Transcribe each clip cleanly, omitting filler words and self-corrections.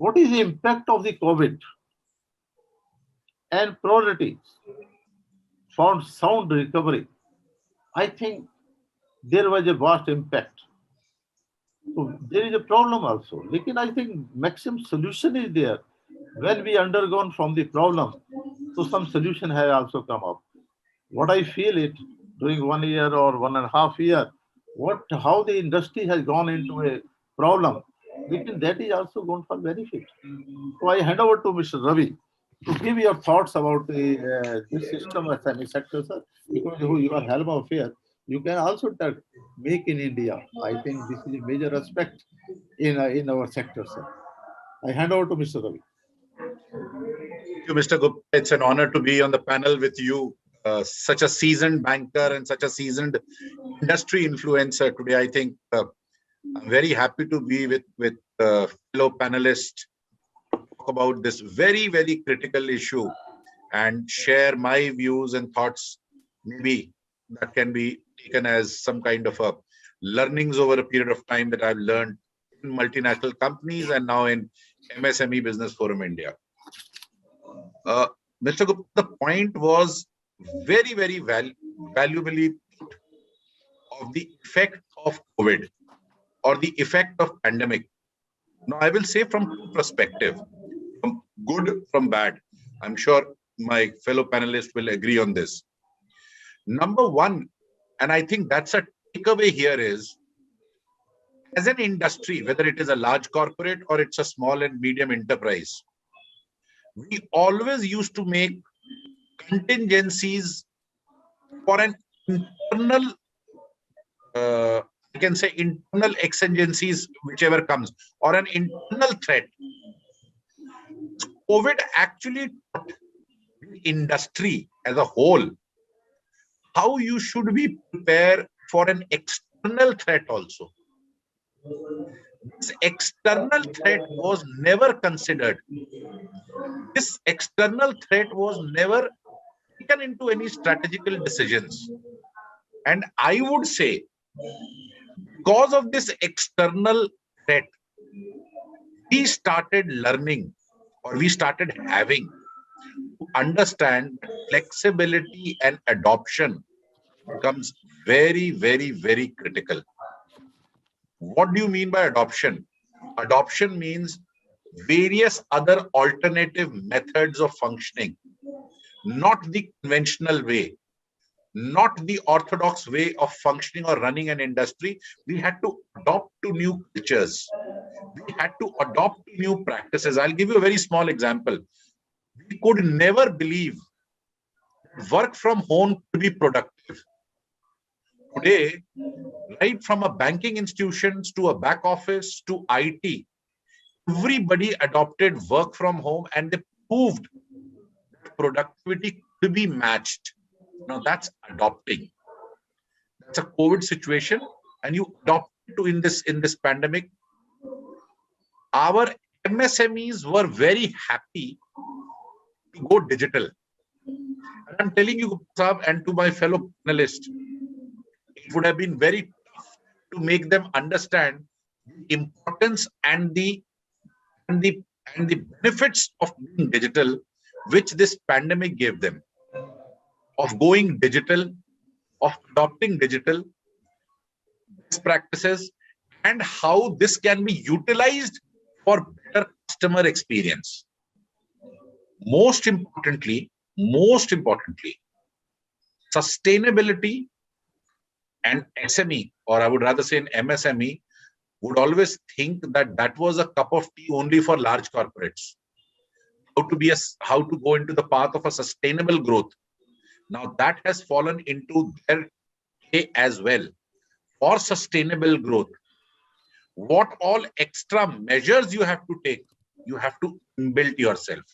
what is the impact of the COVID and priorities for sound recovery. I think there was a vast impact. So there is a problem also. Lekin I think maximum solution is there. When we undergone from the problem, so some solution has also come up. What I feel it during 1 year or 1.5 years, how the industry has gone into a problem, lekin that is also gone for benefit. So I hand over to Mr. Ravi to give your thoughts about this system as SME sector, sir, because you are helm of affairs. You can also tell make in India. I think this is a major aspect in our sector, sir. I hand over to Mr. Ravi. Thank you, Mr. Gupta. It's an honor to be on the panel with you, such a seasoned banker and such a seasoned industry influencer today. I think I'm very happy to be with fellow panelists, talk about this very, very critical issue and share my views and thoughts. Maybe that can be taken as some kind of a learnings over a period of time that I've learned in multinational companies and now in MSME Business Forum India. Mr. Gupta, the point was very, very valuably put of the effect of COVID or the effect of pandemic. Now, I will say from two perspectives, from good, from bad. I'm sure my fellow panelists will agree on this. Number one, and I think that's a takeaway here is, as an industry, whether it is a large corporate or it's a small and medium enterprise, we always used to make contingencies for an internal, I can say internal exigencies, whichever comes, or an internal threat. COVID actually taught the industry as a whole how you should be prepared for an external threat also. This external threat was never considered. This external threat was never taken into any strategical decisions. And I would say, because of this external threat, we started learning, or we started having to understand that flexibility and adoption becomes very, very, very critical. What do you mean by adoption? Adoption means various other alternative methods of functioning, not the conventional way, not the orthodox way of functioning or running an industry. We had to adopt to new cultures. We had to adopt to new practices. I'll give you a very small example. We could never believe work from home to be productive. Today, right from a banking institutions to a back office to IT, everybody adopted work from home and they proved that productivity could be matched. Now that's adopting. That's a COVID situation, and you adopt to in this pandemic. Our MSMEs were very happy to go digital. And I'm telling you, Saab, and to my fellow panelists, it would have been very tough to make them understand the importance and the benefits of being digital, which this pandemic gave them, of going digital, of adopting digital best practices, and how this can be utilized for better customer experience. Most importantly, sustainability and SME, or I would rather say an MSME, would always think that that was a cup of tea only for large corporates. How to go into the path of a sustainable growth. Now that has fallen into their way as well. For sustainable growth, what all extra measures you have to take, you have to inbuilt yourself.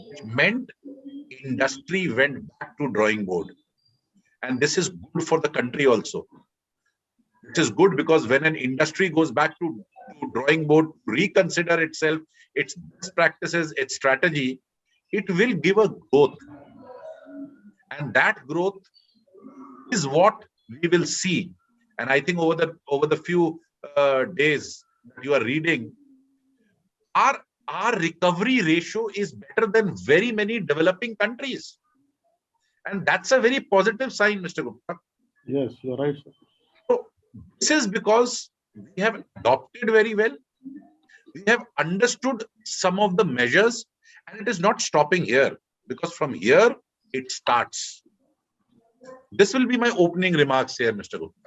Which meant industry went back to drawing board. And this is good for the country also. It is good because when an industry goes back to drawing board, reconsider itself, its best practices, its strategy, it will give a growth. And that growth is what we will see. And I think over the few days that you are reading, our our recovery ratio is better than very many developing countries. And that's a very positive sign, Mr. Gupta. Yes, you're right, sir. So this is because we have adopted very well. We have understood some of the measures, and it is not stopping here, because from here it starts. This will be my opening remarks here, Mr. Gupta.